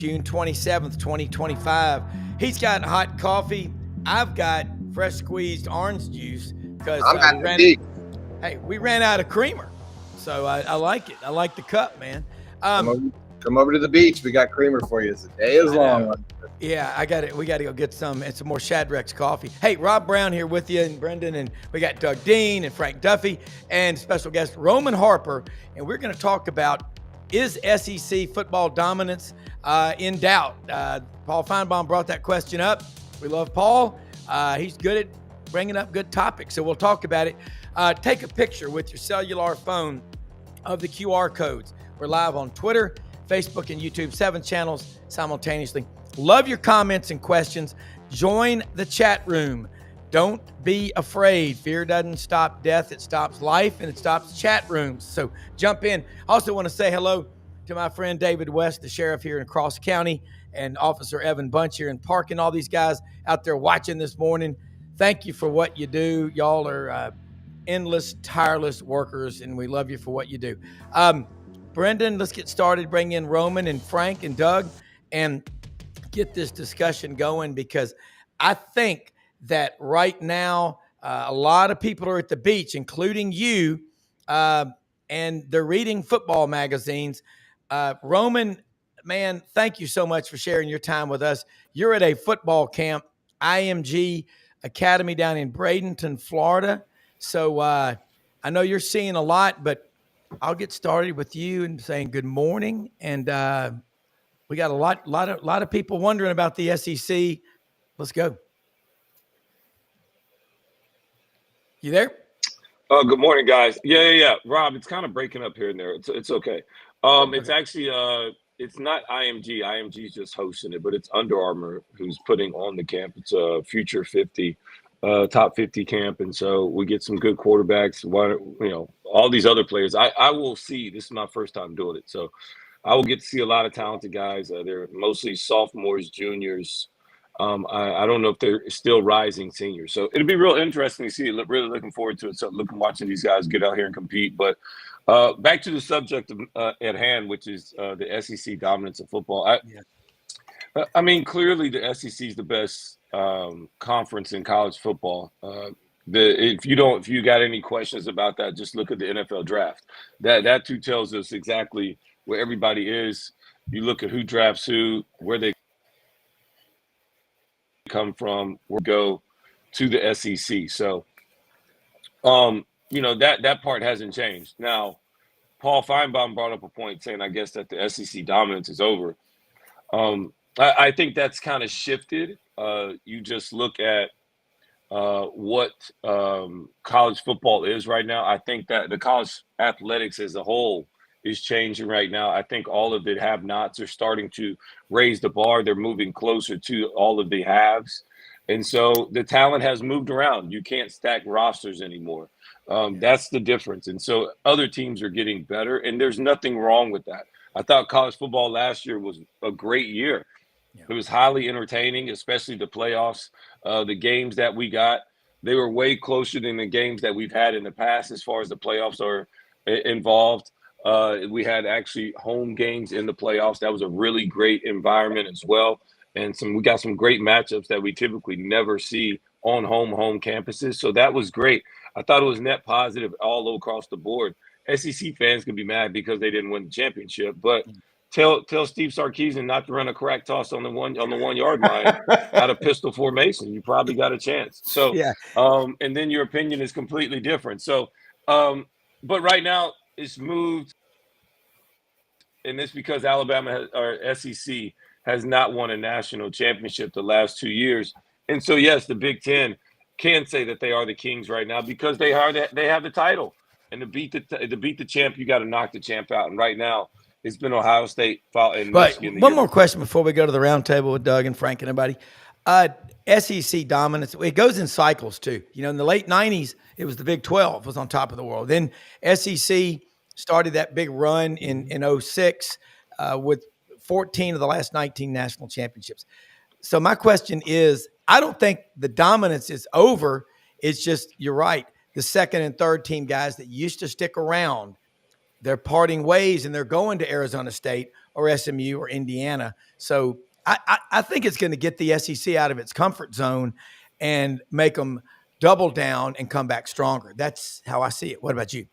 June 27th, 2025. He's got hot coffee. I've got fresh squeezed orange juice because we ran out of creamer. So I like it. I like the cup, man. Come over to the beach. We got creamer for you. The day is long. Yeah, I got it. We got to go get some more Shadrack's coffee. Hey, Rob Brown here with you, and Brendan, and we got Doug Dean and Frank Duffy and special guest Roman Harper, and we're going to talk about, is SEC football dominance in doubt? Paul Feinbaum brought that question up. We love Paul. He's good at bringing up good topics, so we'll talk about it. Take a picture with your cellular phone of the QR codes. We're live on Twitter, Facebook, and YouTube, 7 channels simultaneously. Love your comments and questions. Join the chat room. Don't be afraid. Fear doesn't stop death. It stops life, and it stops chat rooms. So jump in. I also want to say hello to my friend David West, the sheriff here in Cross County, and Officer Evan Bunch here in Park, and all these guys out there watching this morning. Thank you for what you do. Y'all are endless, tireless workers, and we love you for what you do. Brendan, let's get started. Bring in Roman and Frank and Doug and get this discussion going, because I think that right now a lot of people are at the beach, including you, and they're reading football magazines. Roman, man, thank you so much for sharing your time with us. You're at a football camp, IMG Academy down in Bradenton, Florida. So I know you're seeing a lot, but I'll get started with you and saying good morning. And we got a lot of people wondering about the SEC. Let's go. You there? Good morning, guys. Yeah. Rob, it's kind of breaking up here and there. It's okay. It's actually it's not IMG. IMG's just hosting it, but it's Under Armour who's putting on the camp. It's a Future 50, top 50 camp, and so we get some good quarterbacks. All these other players. I will see. This is my first time doing it, so I will get to see a lot of talented guys. They're mostly sophomores, juniors. I don't know if they're still rising seniors. So it'll be real interesting to see. Really looking forward to it. So watching these guys get out here and compete. But back to the subject at hand, which is the SEC dominance of football. I mean, clearly the SEC is the best conference in college football. If you got any questions about that, just look at the NFL draft. That too tells us exactly where everybody is. You look at who drafts who, where they come from, we'll go to the SEC. So, that part hasn't changed. Now, Paul Feinbaum brought up a point saying, I guess, that the SEC dominance is over. I think that's kind of shifted. You just look at what college football is right now. I think that the college athletics as a whole is changing right now. I think all of the have-nots are starting to raise the bar. They're moving closer to all of the haves. And so the talent has moved around. You can't stack rosters anymore. That's the difference. And so other teams are getting better, and there's nothing wrong with that. I thought college football last year was a great year. Yeah. It was highly entertaining, especially the playoffs. The games that we got, they were way closer than the games that we've had in the past as far as the playoffs are involved. We had actually home games in the playoffs. That was a really great environment as well. And we got some great matchups that we typically never see on home campuses. So that was great. I thought it was net positive all across the board. SEC fans can be mad because they didn't win the championship, but tell Steve Sarkisian not to run a crack toss on the 1 yard line out of pistol formation. You probably got a chance. So, yeah. And then your opinion is completely different. So, but right now, it's moved, and it's because Alabama or SEC has not won a national championship the last 2 years. And so, yes, the Big Ten can say that they are the kings right now because they have the title. And to beat the champ, you got to knock the champ out. And right now, it's been Ohio State and Michigan. One more question before we go to the roundtable with Doug and Frank and everybody. SEC dominance, it goes in cycles too. In the late 90s, it was the Big 12 was on top of the world. Then SEC started that big run in 06 with 14 of the last 19 national championships. So my question is, I don't think the dominance is over. It's just, you're right, the second and third team guys that used to stick around, they're parting ways and they're going to Arizona State or SMU or Indiana. So I think it's going to get the SEC out of its comfort zone and make them double down and come back stronger. That's how I see it. What about you?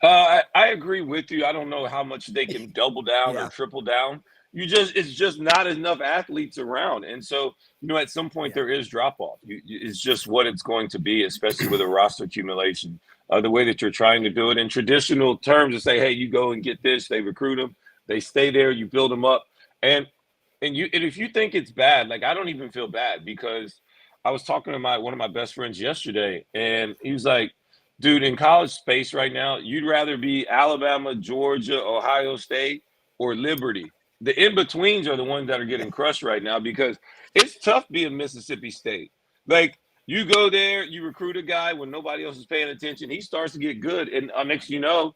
I agree with you. I don't know how much they can double down or triple down. It's just not enough athletes around. And so, at some point there is drop off. It's just what it's going to be, especially with a roster accumulation. The way that you're trying to do it in traditional terms to say, hey, you go and get this, they recruit them, they stay there, you build them up. And if you think it's bad, like I don't even feel bad, because I was talking to one of my best friends yesterday, and he was like, dude, in college space right now, you'd rather be Alabama, Georgia, Ohio State, or Liberty. The in-betweens are the ones that are getting crushed right now, because it's tough being Mississippi State. Like, you go there, you recruit a guy when nobody else is paying attention. He starts to get good, and next you know,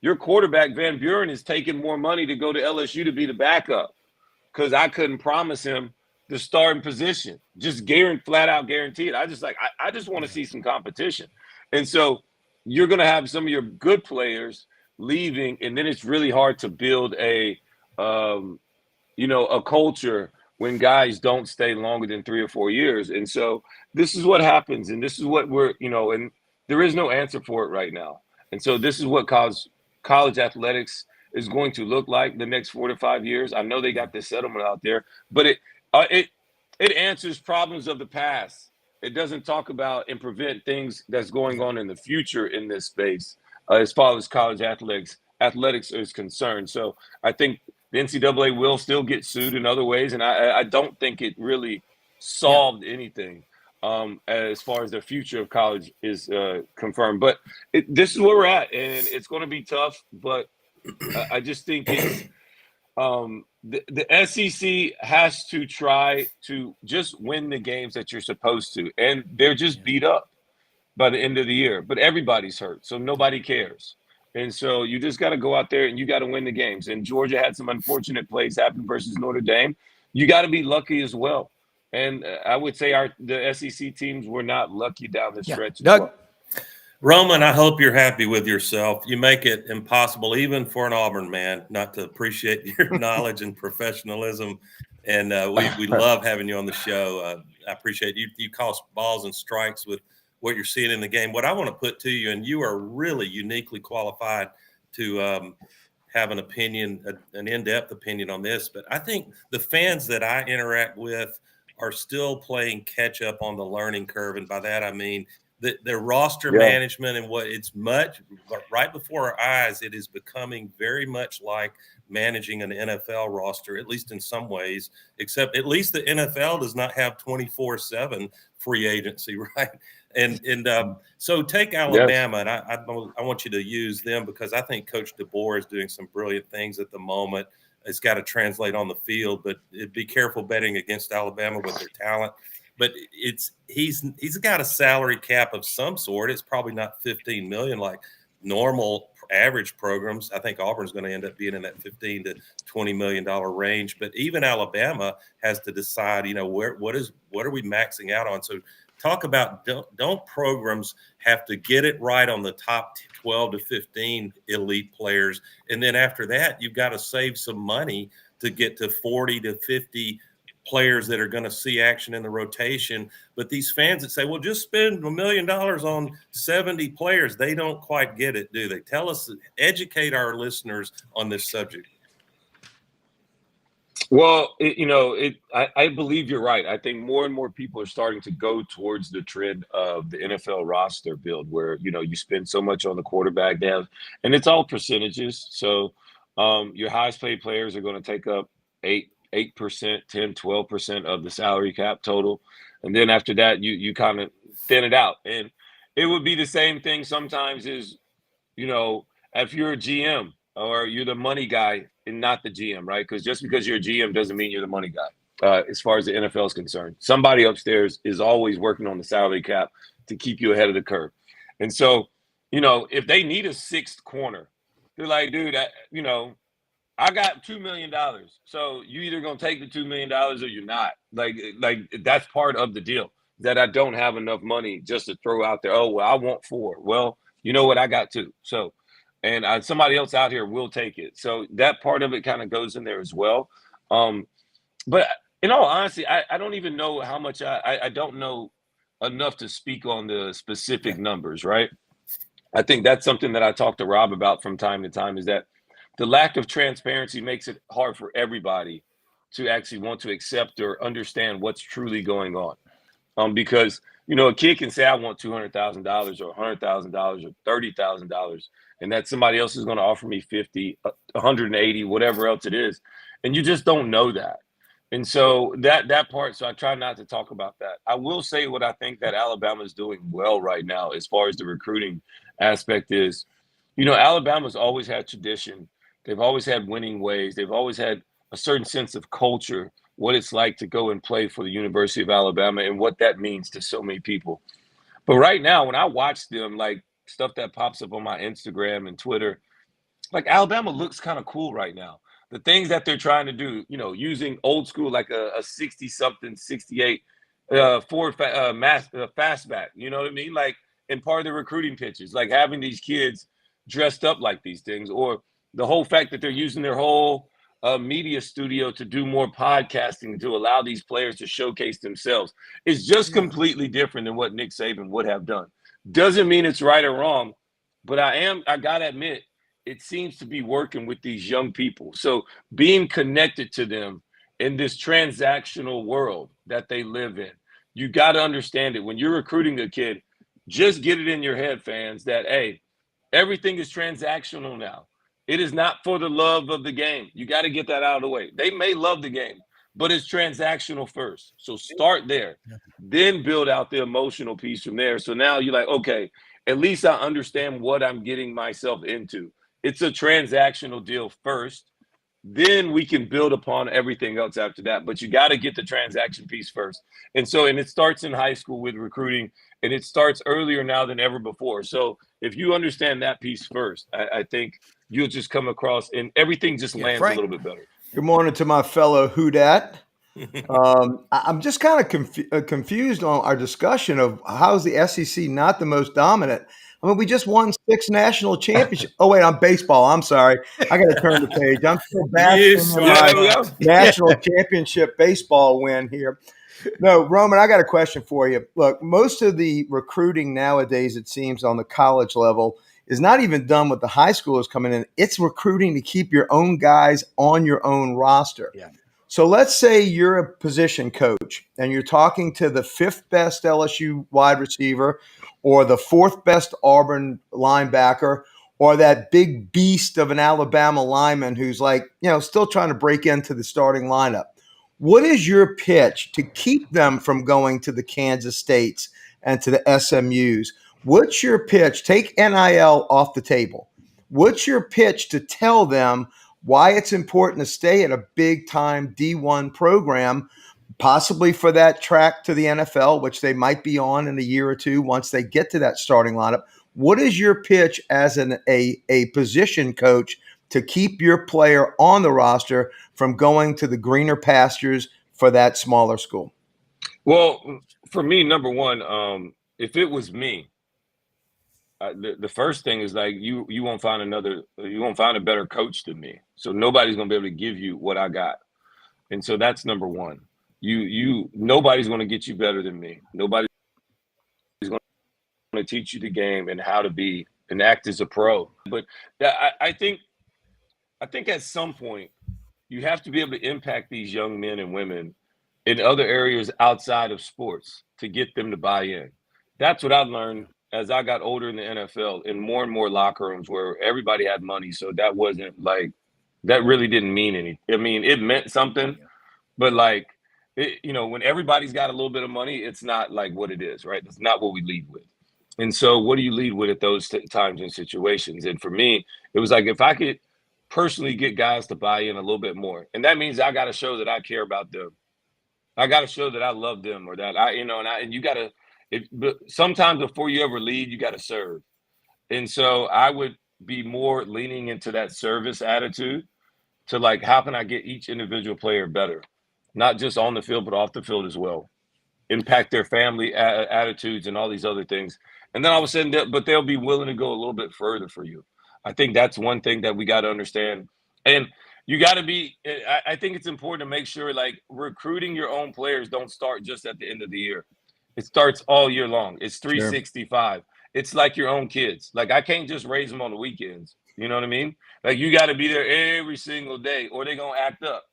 your quarterback, Van Buren, is taking more money to go to LSU to be the backup, because I couldn't promise him the starting position. Just flat out guarantee it. I just want to see some competition. And so you're going to have some of your good players leaving, and then it's really hard to build a culture when guys don't stay longer than 3 or 4 years. And so this is what happens, and this is what and there is no answer for it right now. And so this is what college athletics is going to look like the next 4 to 5 years. I know they got this settlement out there, but it answers problems of the past. It doesn't talk about and prevent things that's going on in the future in this space as far as college athletics is concerned. So I think the NCAA will still get sued in other ways, and I don't think it really solved anything as far as the future of college is confirmed. But this is where we're at, and it's going to be tough, but I just think it's the SEC has to try to just win the games that you're supposed to, and they're just beat up by the end of the year. But everybody's hurt, so nobody cares. And so you just got to go out there and you got to win the games. And Georgia had some unfortunate plays happen versus Notre Dame. You got to be lucky as well. And I would say the SEC teams were not lucky down the stretch. Doug? Well. Roman, I hope you're happy with yourself. You make it impossible, even for an Auburn man, not to appreciate your knowledge and professionalism. And we love having you on the show. I appreciate you. You call balls and strikes with what you're seeing in the game. What I want to put to you, and you are really uniquely qualified to have an opinion, an in-depth opinion on this, but I think the fans that I interact with are still playing catch up on the learning curve. And by that, I mean, their roster management and what it's much right before our eyes, it is becoming very much like managing an NFL roster, at least in some ways, except at least the NFL does not have 24/7 free agency, right? And so take Alabama, and I want you to use them because I think Coach DeBoer is doing some brilliant things at the moment. It's got to translate on the field, but be careful betting against Alabama with their talent. But he's got a salary cap of some sort. It's probably not $15 million like normal average programs. I think Auburn's going to end up being in that $15 to $20 million range. But even Alabama has to decide, what are we maxing out on? So talk about don't programs have to get it right on the top 12 to 15 elite players, and then after that you've got to save some money to get to 40 to 50 players that are going to see action in the rotation. But these fans that say, well, just spend $1 million on 70 players, they don't quite get it, do they? Tell us, educate our listeners on this subject. Well, I believe you're right. I think more and more people are starting to go towards the trend of the NFL roster build where, you spend so much on the quarterback depth, and it's all percentages. So your highest paid players are going to take up 8%, 10, 12% of the salary cap total. And then after that, you kind of thin it out. And it would be the same thing sometimes is, if you're a GM or you're the money guy and not the GM, right? Because just because you're a GM doesn't mean you're the money guy as far as the NFL is concerned. Somebody upstairs is always working on the salary cap to keep you ahead of the curve. And so, if they need a sixth corner, they're like, dude, I got $2 million. So you either going to take the $2 million or you're not. Like that's part of the deal, that I don't have enough money just to throw out there. Oh, well, I want 4. Well, you know what? I got 2. So and somebody else out here will take it. So that part of it kind of goes in there as well. But in all honesty, I don't even know how much I don't know enough to speak on the specific numbers, right? I think that's something that I talk to Rob about from time to time, is that the lack of transparency makes it hard for everybody to actually want to accept or understand what's truly going on. Because, you know, a kid can say, I want $200,000 or $100,000 or $30,000, and that somebody else is going to offer me 50, 180, whatever else it is. And you just don't know that. And so that part, so I try not to talk about that. I will say what I think that Alabama is doing well right now as far as the recruiting aspect is, you know, Alabama's always had tradition. They've always had winning ways. They've always had a certain sense of culture, what it's like to go and play for the University of Alabama and what that means to so many people. But right now, when I watch them, like stuff that pops up on my Instagram and Twitter, like Alabama looks kind of cool right now. The things that they're trying to do, you know, using old school, like a 60-something, 68 forward fastback, you know what I mean? Like, and part of the recruiting pitches, like having these kids dressed up like these things, or the whole fact that they're using their whole media studio to do more podcasting to allow these players to showcase themselves is just completely different than what Nick Saban would have done. Doesn't mean it's right or wrong, but I gotta admit, it seems to be working with these young people. So being connected to them in this transactional world that they live in, you got to understand it. When you're recruiting a kid, just get it in your head, fans, that, hey, everything is transactional now. It is not for the love of the game. You got to get that out of the way. They may love the game, but it's transactional first. So start there, then build out the emotional piece from there. So now you're like, okay, at least I understand what I'm getting myself into. It's a transactional deal first. Then we can build upon everything else after that. But you got to get the transaction piece first. And it starts in high school with recruiting, and it starts earlier now than ever before. So if you understand that piece first, I think you'll just come across and everything just lands Frank. a little bit better. Good morning to my fellow Who-Dat. I'm just kind of confused on our discussion of how is the SEC not the most dominant. I mean, we just won 6 national championships. Oh, wait, I'm baseball. I'm sorry. I got to turn the page. I'm still basking in my national championship baseball win here. No, Roman, I got a question for you. Look, most of the recruiting nowadays, it seems, on the college level is not even done with the high schoolers coming in. It's recruiting to keep your own guys on your own roster. Yeah. So let's say you're a position coach and you're talking to the 5th best LSU wide receiver or the 4th best Auburn linebacker or that big beast of an Alabama lineman who's like, you know, still trying to break into the starting lineup. What is your pitch to keep them from going to the Kansas States and to the SMUs? What's your pitch? Take NIL off the table. What's your pitch to tell them why it's important to stay at a big-time D1 program, possibly for that track to the NFL, which they might be on in a year or two once they get to that starting lineup? What is your pitch as a position coach to keep your player on the roster from going to the greener pastures for that smaller school? Well, for me, number one, if it was me, the first thing is like you won't find a better coach than me. So nobody's gonna be able to give you what I got, and so that's number one. Nobody's gonna get you better than me. Nobody's gonna teach you the game and how to be and act as a pro. But I think at some point you have to be able to impact these young men and women in other areas outside of sports to get them to buy in. That's what I learned as I got older in the NFL, in more and more locker rooms where everybody had money. So that wasn't like, that really didn't mean anything. I mean, it meant something, but like, when everybody's got a little bit of money, it's not like what it is, right? That's not what we lead with. And so what do you lead with at those times and situations? And for me, it was like, if I could personally get guys to buy in a little bit more, and that means I got to show that I care about them. I got to show that I love them, or that and you got to, but sometimes before you ever lead, you got to serve. And so I would be more leaning into that service attitude to like, how can I get each individual player better? Not just on the field, but off the field as well. Impact their family attitudes and all these other things. And then all of a sudden, but they'll be willing to go a little bit further for you. I think that's one thing that we got to understand. And you got to be, I think it's important to make sure like recruiting your own players don't start just at the end of the year. It starts all year long. It's 365. Sure. It's like your own kids. Like I can't just raise them on the weekends. You know what I mean? Like you got to be there every single day or they're going to act up.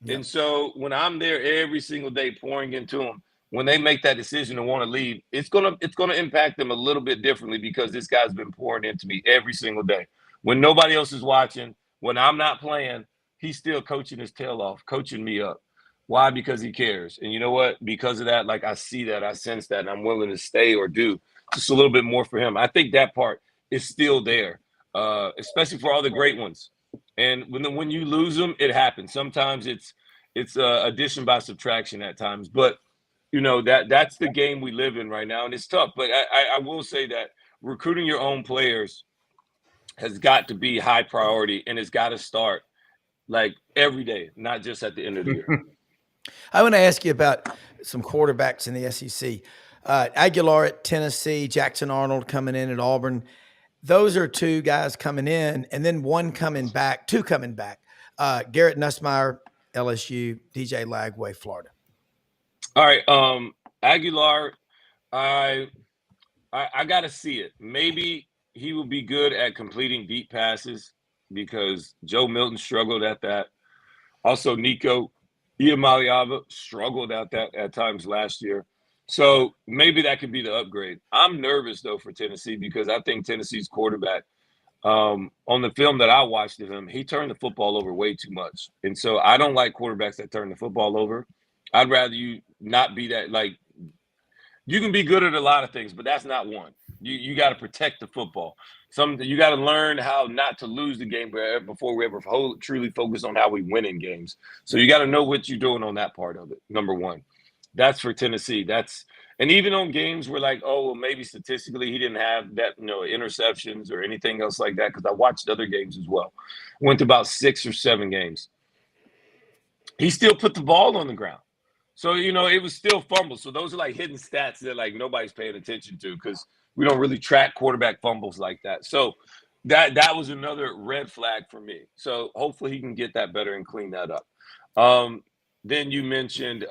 Yep. And so when I'm there every single day pouring into them, when they make that decision to want to leave, it's gonna impact them a little bit differently because this guy's been pouring into me every single day. When nobody else is watching, when I'm not playing, he's still coaching his tail off, coaching me up. Why? Because he cares. And you know what? Because of that, like I see that, I sense that, and I'm willing to stay or do just a little bit more for him. I think that part is still there, especially for all the great ones. And when you lose them, it happens. Sometimes it's addition by subtraction at times, but you know that's the game we live in right now, and it's tough. But I will say that recruiting your own players has got to be high priority, and it's got to start like every day, not just at the end of the year. I want to ask you about some quarterbacks in the SEC. Aguilar at Tennessee, Jackson Arnold coming in at Auburn. Those are two guys coming in, and then two coming back. Garrett Nussmeier, LSU, DJ Lagway, Florida. All right, Aguilar, I got to see it. Maybe he will be good at completing deep passes because Joe Milton struggled at that. Also, Nico Iamaleava struggled at that at times last year. So maybe that could be the upgrade. I'm nervous, though, for Tennessee because I think Tennessee's quarterback, on the film that I watched of him, he turned the football over way too much. And so I don't like quarterbacks that turn the football over. I'd rather you not be that. Like, you can be good at a lot of things, but that's not one. You got to protect the football. You got to learn how not to lose the game before we ever truly focus on how we win in games. So you got to know what you're doing on that part of it, number one. That's for Tennessee. And even on games where like, oh, well, maybe statistically he didn't have that, interceptions or anything else like that, because I watched other games as well. Went to about 6 or 7 games. He still put the ball on the ground. So, it was still fumbles. So those are like hidden stats that like nobody's paying attention to because we don't really track quarterback fumbles like that. So that was another red flag for me. So hopefully he can get that better and clean that up. Then you mentioned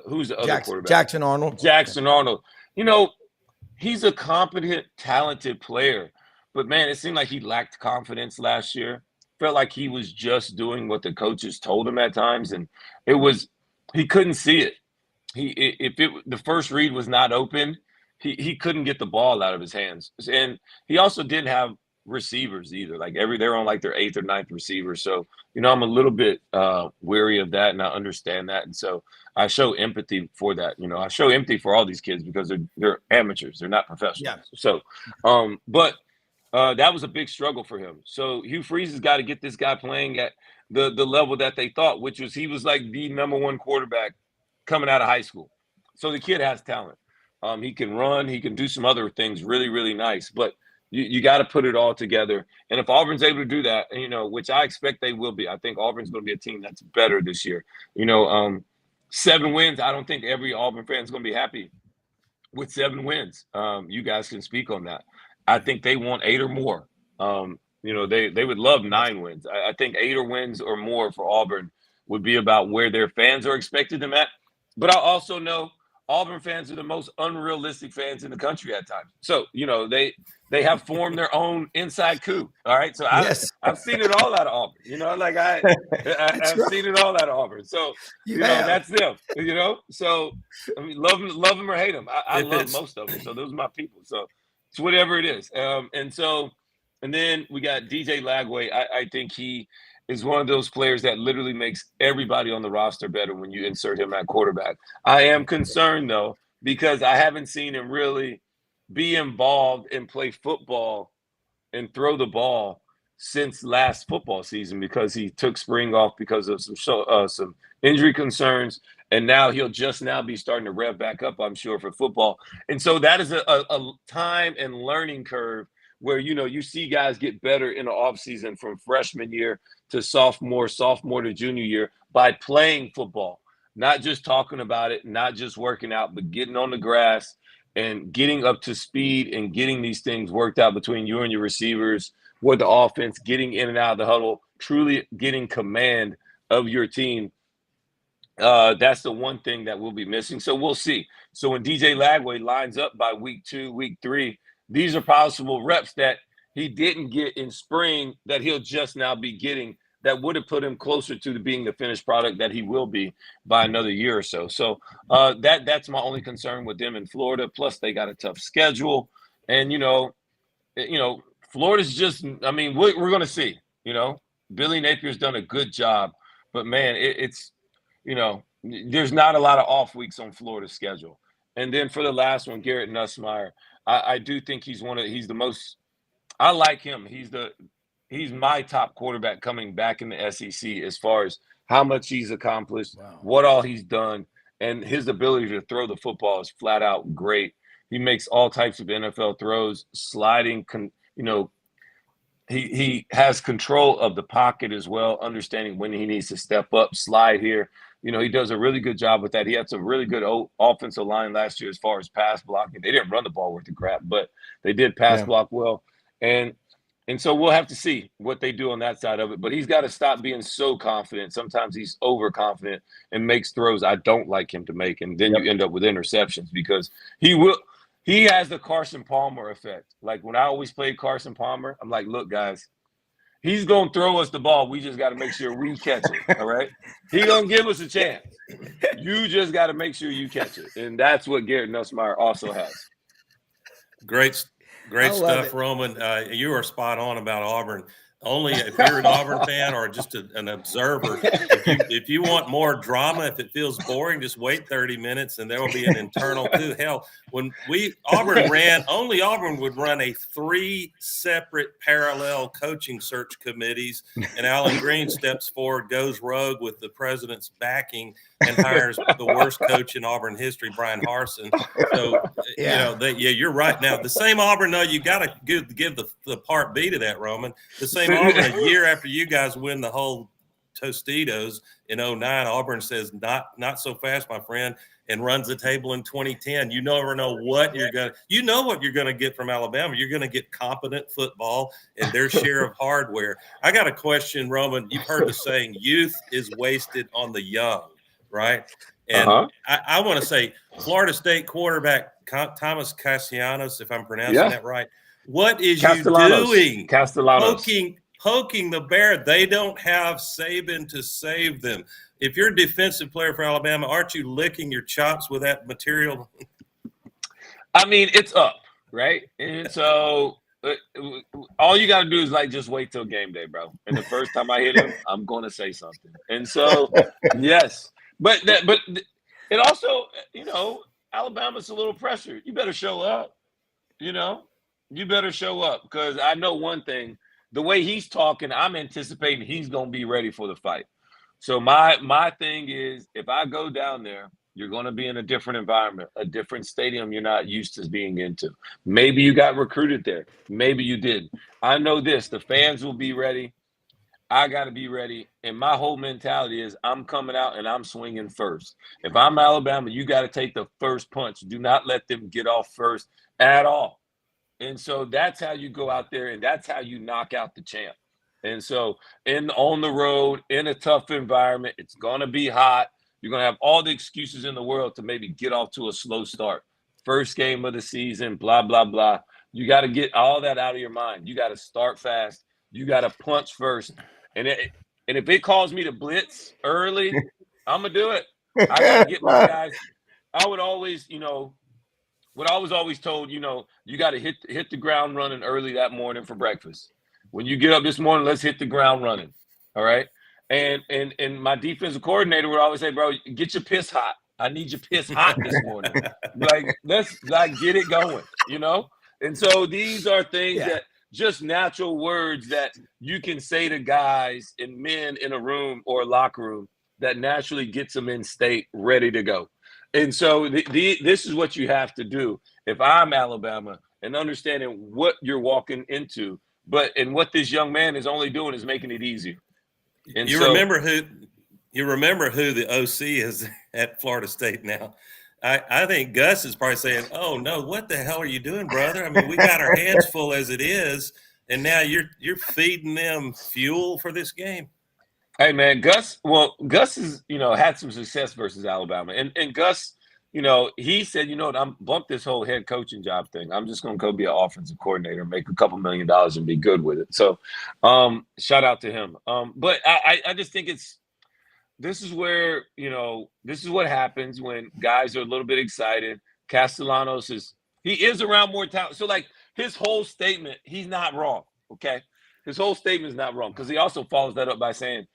who's the other quarterback? Jackson Arnold. Jackson Arnold. He's a competent, talented player. But, man, it seemed like he lacked confidence last year. Felt like he was just doing what the coaches told him at times. And he couldn't see it. The first read was not open, he couldn't get the ball out of his hands. And he also didn't have receivers either. Like they're on like their 8th or 9th receiver. So, I'm a little bit weary of that, and I understand that. And so I show empathy for that. I show empathy for all these kids because they're amateurs. They're not professionals. Yeah. So, but that was a big struggle for him. So Hugh Freeze has got to get this guy playing at the level that they thought, which was he was like the number one quarterback coming out of high school. So the kid has talent. He can run. He can do some other things really, really nice. But you got to put it all together. And if Auburn's able to do that, which I expect they will be, I think Auburn's going to be a team that's better this year. 7 wins, I don't think every Auburn fan is going to be happy with 7 wins. You guys can speak on that. I think they want 8 or more. They would love 9 wins. I think 8 wins or more for Auburn would be about where their fans are expected them at. But I also know Auburn fans are the most unrealistic fans in the country at times. So, they have formed their own inside coup. All right. So I've seen it all out of Auburn. I've seen it all out of Auburn. So, that's them, So, I mean, love them or hate them. I love most of them. So those are my people. So it's whatever it is. And then we got DJ Lagway. I think he is one of those players that literally makes everybody on the roster better when you insert him at quarterback. I am concerned, though, because I haven't seen him really be involved and play football and throw the ball since last football season because he took spring off because of some injury concerns. And now he'll just now be starting to rev back up, I'm sure, for football. And so that is a time and learning curve where, you see guys get better in the offseason from freshman year to sophomore to junior year by playing football, not just talking about it, not just working out, but getting on the grass and getting up to speed and getting these things worked out between you and your receivers with the offense, getting in and out of the huddle, truly getting command of your team. That's the one thing that we'll be missing. So we'll see. So when DJ Lagway lines up by week 2, week 3, these are possible reps that he didn't get in spring that he'll just now be getting, that would have put him closer to being the finished product that he will be by another year or so. So that's my only concern with them in Florida. Plus, they got a tough schedule. And, Florida's just, I mean, we're going to see. Billy Napier's done a good job. But, man, it's, there's not a lot of off weeks on Florida's schedule. And then for the last one, Garrett Nussmeier, I do think he's the most – I like him. He's my top quarterback coming back in the SEC as far as how much he's accomplished, what all he's done, and his ability to throw the football is flat out great. He makes all types of NFL throws, sliding, he has control of the pocket as well, understanding when he needs to step up, slide here. He does a really good job with that. He had some really good offensive line last year as far as pass blocking. They didn't run the ball worth the crap, but they did pass block well. And so we'll have to see what they do on that side of it. But he's got to stop being so confident. Sometimes he's overconfident and makes throws I don't like him to make. And then you end up with interceptions because he has the Carson Palmer effect. Like when I always played Carson Palmer, I'm like, look, guys, he's going to throw us the ball. We just got to make sure we catch it, all right? He's going to give us a chance. You just got to make sure you catch it. And that's what Garrett Nussmeier also has. Great stuff, Roman. You are spot on about Auburn. Only if you're an Auburn fan or just an observer, if you want more drama, if it feels boring, just wait 30 minutes and there will be an internal too. Hell, when Auburn ran, only Auburn would run 3 separate parallel coaching search committees, and Alan Green steps forward, goes rogue with the president's backing, and hires the worst coach in Auburn history, Brian Harsin. So, you're right. Now, the same Auburn, though, you got to give the part B to that, Roman. The same Auburn, a year after you guys win the whole Tostitos in 2009, Auburn says, not so fast, my friend, and runs the table in 2010. You never know what you're going to – you know what you're going to get from Alabama. You're going to get competent football and their share of hardware. I got a question, Roman. You've heard the saying, youth is wasted on the young, right? And I want to say Florida State quarterback Thomas Castellanos, if I'm pronouncing that right, what is you doing? Poking the bear. They don't have Saban to save them. If you're a defensive player for Alabama, aren't you licking your chops with that material? I mean, it's up, right? And so all you got to do is just wait till game day, bro. And the first time I hit him, I'm going to say something. And so, yes. But it also, Alabama's a little pressure. You better show up, You better show up because I know one thing. The way he's talking, I'm anticipating he's going to be ready for the fight. So my thing is, if I go down there, you're going to be in a different environment, a different stadium you're not used to being into. Maybe you got recruited there. Maybe you didn't. I know this. The fans will be ready. I got to be ready. And my whole mentality is I'm coming out and I'm swinging first. If I'm Alabama, you got to take the first punch. Do not let them get off first at all. And so that's how you go out there, and that's how you knock out the champ. And so on the road, in a tough environment, it's going to be hot. You're going to have all the excuses in the world to maybe get off to a slow start. First game of the season, blah, blah, blah. You got to get all that out of your mind. You got to start fast. You got to punch first. And if it calls me to blitz early, I'm going to do it. I got to get my guys. I would always, what I was always told, you got to hit the ground running early that morning for breakfast. When you get up this morning, let's hit the ground running. All right. And my defensive coordinator would always say, bro, get your piss hot. I need your piss hot this morning. Let's get it going, And so these are things that just natural words that you can say to guys and men in a room or a locker room that naturally gets them in state ready to go. And so this is what you have to do if I'm Alabama, and understanding what you're walking into. And what this young man is only doing is making it easier. And remember who the OC is at Florida State now. I think Gus is probably saying, oh, no, what the hell are you doing, brother? I mean, we got our hands full as it is. and now you're feeding them fuel for this game. Hey man, Gus is, had some success versus Alabama. And Gus, he said, I'm bumped this whole head coaching job thing. I'm just gonna go be an offensive coordinator, make a couple $1 million and be good with it. So shout out to him. But I just think this is where, this is what happens when guys are a little bit excited. Castellanos is around more talent. So like his whole statement, he's not wrong. Okay. His whole statement is not wrong, because he also follows that up by saying,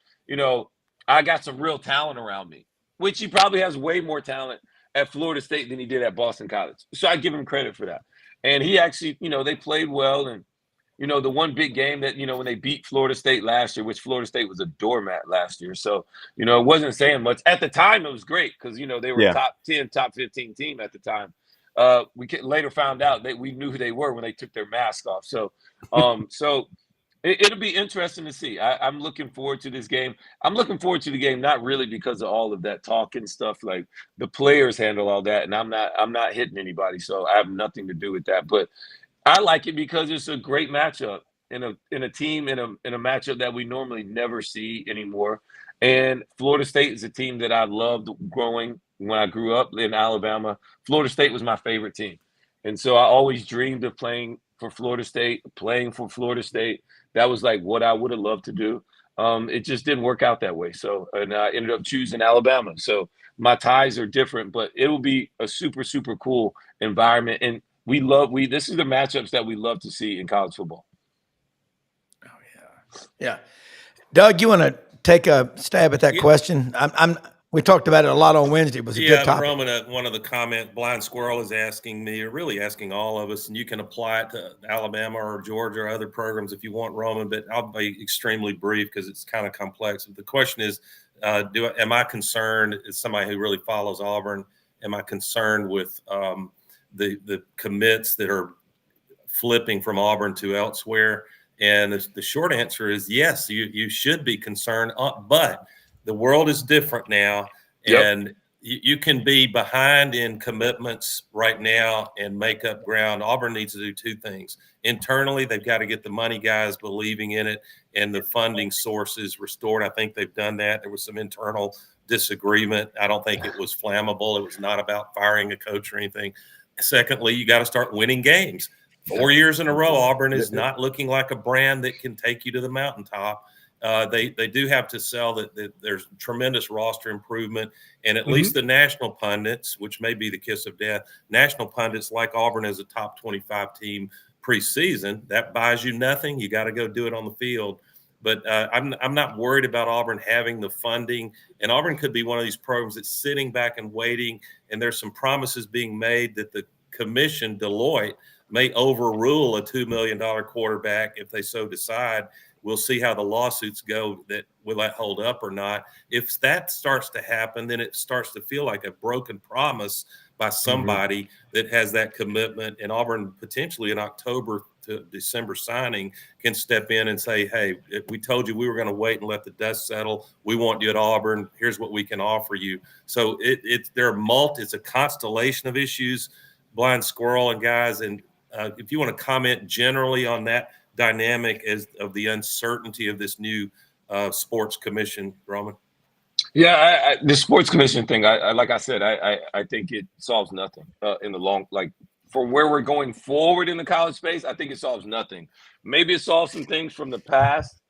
I got some real talent around me, which he probably has way more talent at Florida State than he did at Boston College. So I give him credit for that. And he actually, they played well. And, the one big game that, when they beat Florida State last year, which Florida State was a doormat last year. So, it wasn't saying much. At the time, it was great because, they were a top 10, top 15 team at the time. We later found out that we knew who they were when they took their mask off. So, it'll be interesting to see. I'm looking forward to this game. I'm looking forward to the game, not really because of all of that talk and stuff. Like the players handle all that, and I'm not hitting anybody, so I have nothing to do with that. But I like it because it's a great matchup in a team in a matchup that we normally never see anymore. And Florida State is a team that I loved growing when I grew up in Alabama. Florida State was my favorite team, and so I always dreamed of playing for Florida State, playing for Florida State. That was like what I would have loved to do. It just didn't work out that way. So, and I ended up choosing Alabama. So my ties are different, but it will be a super, super cool environment. And this is the matchups that we love to see in college football. Oh yeah. Yeah. Doug, you want to take a stab at that question? We talked about it a lot on Wednesday. It was a good topic. Roman, one of the comment, Blind Squirrel is asking me, or really asking all of us, and you can apply it to Alabama or Georgia or other programs if you want, Roman, but I'll be extremely brief because it's kind of complex. The question is, am I concerned, as somebody who really follows Auburn, am I concerned with the commits that are flipping from Auburn to elsewhere? And the short answer is yes, you should be concerned, but the world is different now, and you can be behind in commitments right now and make up ground. Auburn needs to do two things. Internally, they've got to get the money guys believing in it and the funding sources restored. I think they've done that. There was some internal disagreement. I don't think it was flammable. It was not about firing a coach or anything. Secondly, you got to start winning games. 4 years in a row, Auburn is not looking like a brand that can take you to the mountaintop. They do have to sell that there's tremendous roster improvement, and at least the national pundits, which may be the kiss of death, national pundits like Auburn as a top 25 team preseason. That buys you nothing. You got to go do it on the field. But I'm not worried about Auburn having the funding, and Auburn could be one of these programs that's sitting back and waiting, and there's some promises being made that the commission, Deloitte, may overrule a $2 million quarterback if they so decide. We'll see how the lawsuits go. That will that hold up or not? If that starts to happen, then it starts to feel like a broken promise by somebody that has that commitment. And Auburn potentially in October to December signing can step in and say, "Hey, we told you we were going to wait and let the dust settle. We want you at Auburn. Here's what we can offer you." So it's a constellation of issues, Blind Squirrel and guys. And if you want to comment generally on that dynamic of the uncertainty of this new sports commission, Roman? Yeah, the sports commission thing, like I said, I think it solves nothing in the long, like from where we're going forward in the college space. I think it solves nothing. Maybe it solves some things from the past,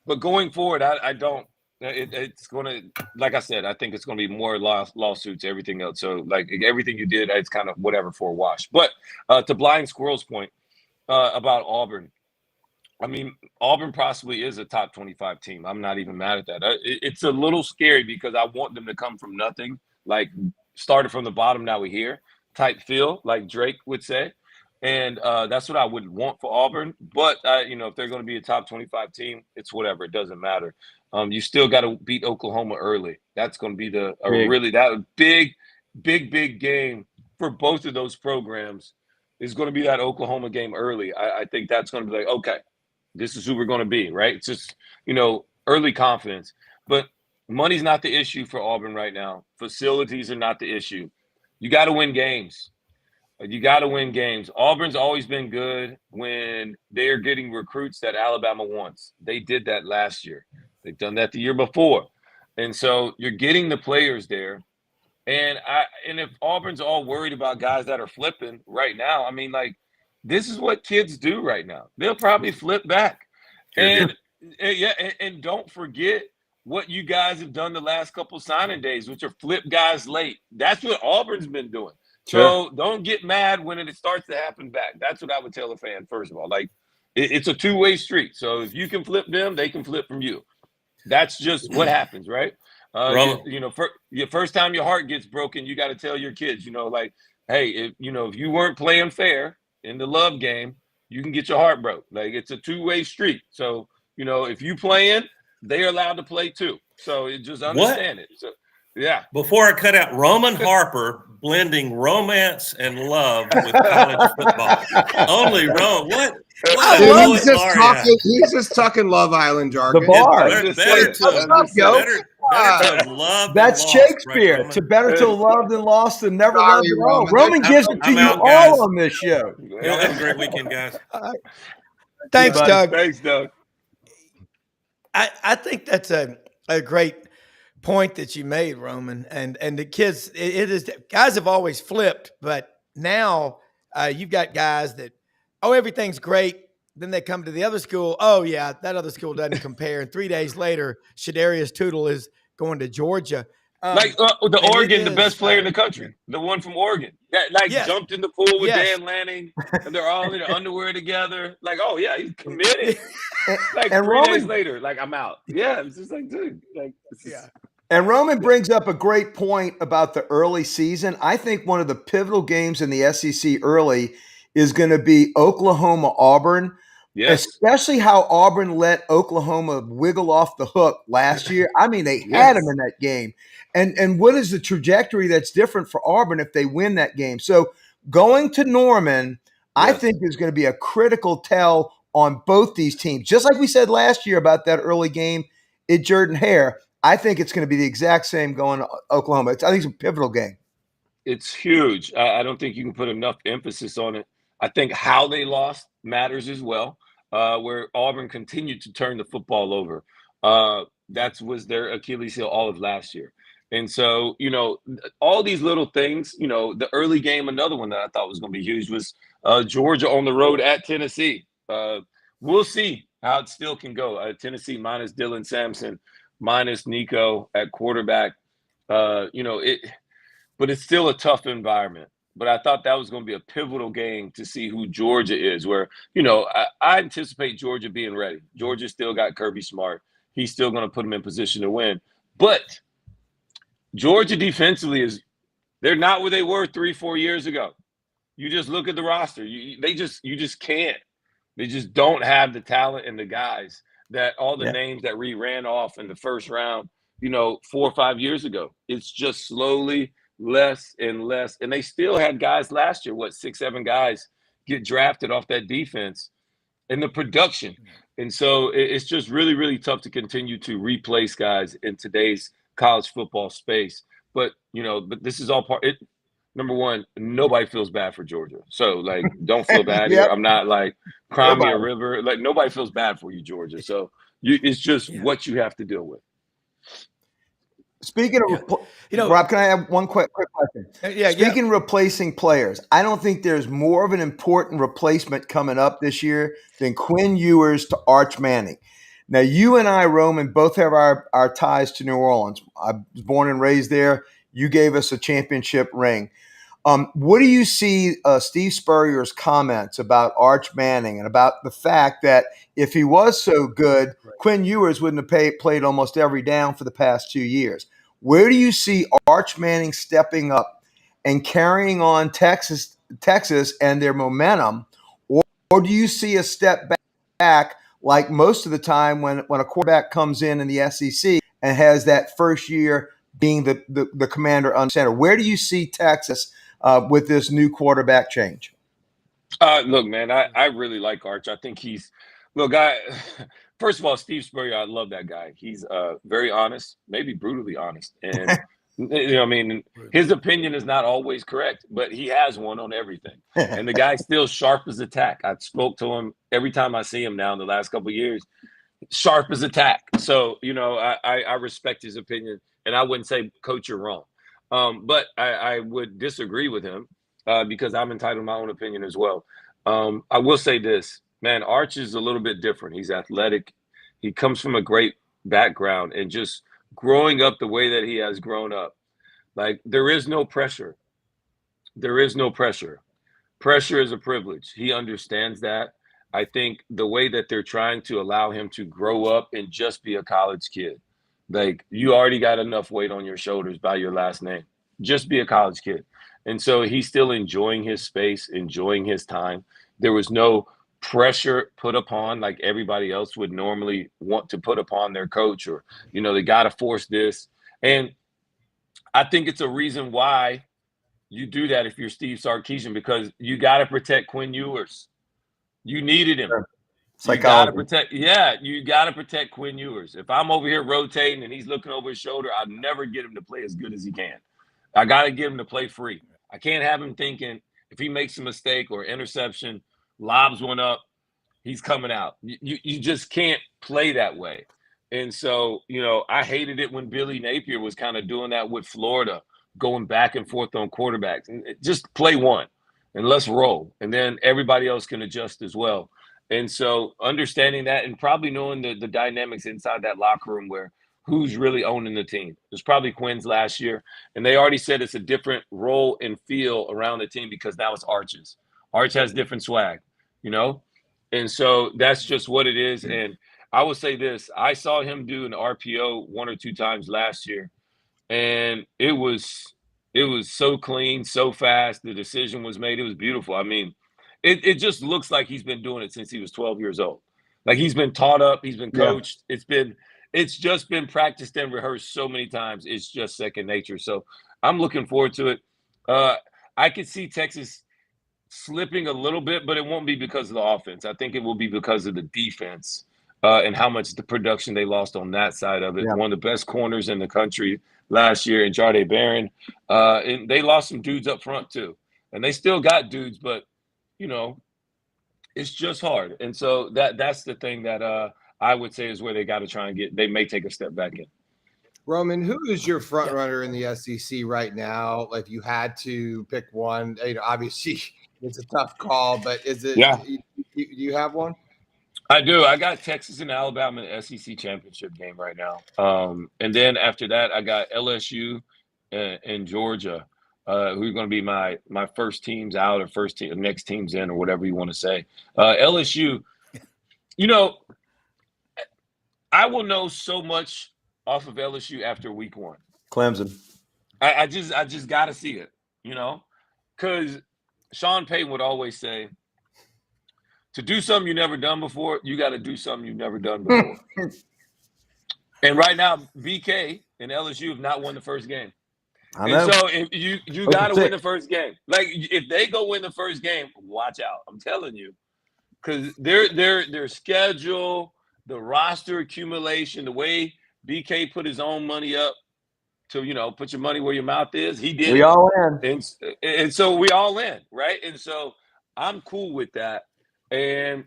but going forward, I don't. It's going to, like I said, I think it's going to be more lawsuits, everything else. So like everything you did, it's kind of whatever for a wash. But to Blind Squirrel's point about Auburn, I mean, Auburn possibly is a top 25 team. I'm not even mad at that. It's a little scary because I want them to come from nothing, like started from the bottom, now we're here type feel, like Drake would say. And that's what I would want for Auburn. But, if they're going to be a top 25 team, it's whatever. It doesn't matter. You still got to beat Oklahoma early. That's going to be big game for both of those programs is going to be that Oklahoma game early. I think that's going to be like, okay, this is who we're going to be, right? It's just, early confidence. But money's not the issue for Auburn right now. Facilities are not the issue. You got to win games. You got to win games. Auburn's always been good when they're getting recruits that Alabama wants. They did that last year. They've done that the year before. And so you're getting the players there. And if Auburn's all worried about guys that are flipping right now, I mean, like, this is what kids do right now. They'll probably flip back. And don't forget what you guys have done the last couple signing days, which are flip guys late. That's what Auburn's been doing. Sure. So don't get mad when it starts to happen back. That's what I would tell a fan, first of all. Like, it's a two-way street. So if you can flip them, they can flip from you. That's just what happens, right? Your first time your heart gets broken, you got to tell your kids, like, hey, if you weren't playing fair in the love game, you can get your heart broke. Like, it's a two-way street. So, if you playing, they're allowed to play too. So just understand it. So, yeah. Before I cut out, Roman Harper blending romance and love with college football. Only Rome. What? He's just talking Love Island jargon. The bar. Better to love. That's than Shakespeare. Lost, right, to better to love than lost than never loved at all. Roman. Roman gives it to I'm you out, all guys. on this show. Y'all have a great weekend, guys. Thanks, Doug. Thanks, Doug. I think that's a great point that you made, Roman. And the kids, it is, guys have always flipped, but now you've got guys that, everything's great. Then they come to the other school. Oh yeah, that other school doesn't compare. And 3 days later, Shadarius Tootle is going to Georgia. The Oregon, the best player in the country, the one from Oregon, that jumped in the pool with Dan Lanning, and they're all in their underwear together. Like, oh yeah, he's committed. Like, and 3 days later, like, I'm out. Yeah, it's just like, dude, like, And Roman brings up a great point about the early season. I think one of the pivotal games in the SEC early is going to be Oklahoma-Auburn. Yes. Especially how Auburn let Oklahoma wiggle off the hook last year. I mean, they had them in that game. And what is the trajectory that's different for Auburn if they win that game? So going to Norman, I think is going to be a critical tell on both these teams. Just like we said last year about that early game at Jordan-Hare, I think it's going to be the exact same going to Oklahoma. I think it's a pivotal game. It's huge. I don't think you can put enough emphasis on it. I think how they lost matters as well, where Auburn continued to turn the football over. That was their Achilles heel all of last year. And so, all these little things, the early game, another one that I thought was going to be huge was Georgia on the road at Tennessee. We'll see how it still can go. Tennessee minus Dylan Sampson, minus Nico at quarterback. But it's still a tough environment. But I thought that was going to be a pivotal game to see who Georgia is, where, I anticipate Georgia being ready. Georgia still got Kirby Smart. He's still going to put them in position to win. But Georgia defensively they're not where they were 3-4 years ago. You just look at the roster. You just can't. They just don't have the talent and the guys that all the names that we ran off in the first round, 4 or 5 years ago. It's just slowly less and less. And they still had guys last year, 6-7 guys get drafted off that defense and the production. And so it's just really, really tough to continue to replace guys in today's college football space. But, but this is all part. Number one, nobody feels bad for Georgia. So, like, don't feel bad here. I'm not like crying me a river. Like, nobody feels bad for you, Georgia. So it's just what you have to deal with. Speaking of, Rob, can I have one quick question? Speaking of replacing players, I don't think there's more of an important replacement coming up this year than Quinn Ewers to Arch Manning. Now, you and I, Roman, both have our ties to New Orleans. I was born and raised there. You gave us a championship ring. What do you see Steve Spurrier's comments about Arch Manning and about the fact that if he was so good, Quinn Ewers wouldn't have played almost every down for the past 2 years? Where do you see Arch Manning stepping up and carrying on Texas and their momentum? Or do you see a step back like most of the time when a quarterback comes in the SEC and has that first year being the commander under center? Where do you see Texas with this new quarterback change? Look, man, I really like Arch. I think first of all, Steve Spurrier, I love that guy. He's very honest, maybe brutally honest. And You know, I mean, his opinion is not always correct, but he has one on everything. And the guy's still sharp as a tack. I spoke to him every time I see him now in the last couple of years. Sharp as a tack. So, you know, I respect his opinion, and I wouldn't say, Coach, you're wrong. But I would disagree with him because I'm entitled to my own opinion as well. I will say this, man, Arch is a little bit different. He's athletic. He comes from a great background, and just growing up the way that he has grown up, like, there is no pressure. There is no pressure. Pressure is a privilege. He understands that. I think the way that they're trying to allow him to grow up and just be a college kid, like, you already got enough weight on your shoulders by your last name. Just be a college kid. And so he's still enjoying his space, enjoying his time. There was no pressure put upon like everybody else would normally want to put upon their coach, or, you know, they got to force this. And I think it's a reason why you do that if you're Steve Sarkisian, because you got to protect Quinn Ewers. You needed him. You got to protect. Yeah, you got to protect Quinn Ewers. If I'm over here rotating and he's looking over his shoulder, I'd never get him to play as good as he can. I got to get him to play free. I can't have him thinking if he makes a mistake or interception, lobs one up, he's coming out. You just can't play that way. And so, you know, I hated it when Billy Napier was kind of doing that with Florida, going back and forth on quarterbacks. And just play one and let's roll. And then everybody else can adjust as well. And so understanding that, and probably knowing the dynamics inside that locker room, where who's really owning the team. It was probably Quinn's last year. And they already said it's a different role and feel around the team because now it's Arch's. Arch has different swag, you know? And so that's just what it is. And I will say this, I saw him do an RPO 1 or 2 times last year, and it was so clean, so fast. The decision was made. It was beautiful. I mean, it just looks like he's been doing it since he was 12 years old. Like, he's been taught up, he's been coached. Yeah. It's just been practiced and rehearsed so many times. It's just second nature. So I'm looking forward to it. I could see Texas slipping a little bit, but it won't be because of the offense. I think it will be because of the defense and how much the production they lost on that side of it. Yeah. One of the best corners in the country last year in Jahdae Barron. And they lost some dudes up front too. And they still got dudes, but, you know, it's just hard. And so that's the thing that I would say is where they got to try and get – they may take a step back in. Roman, who is your front runner in the SEC right now? If you had to pick one, you know, obviously it's a tough call, but is it? Yeah. Do you have one? I do. I got Texas and Alabama in the SEC championship game right now. And then after that, I got LSU and Georgia, who are going to be my first teams out, or next teams in, or whatever you want to say. LSU, you know, I will know so much off of LSU after week 1. Clemson. I just got to see it, you know, because Sean Payton would always say, to do something you've never done before, you got to do something you've never done before. And right now, BK and LSU have not won the first game. I know. And so if you got to win the first game. Like, if they go win the first game, watch out. I'm telling you, because their schedule, the roster accumulation, the way BK put his own money up to, you know, put your money where your mouth is. He did. We all in. And so we all in, right? And so I'm cool with that. And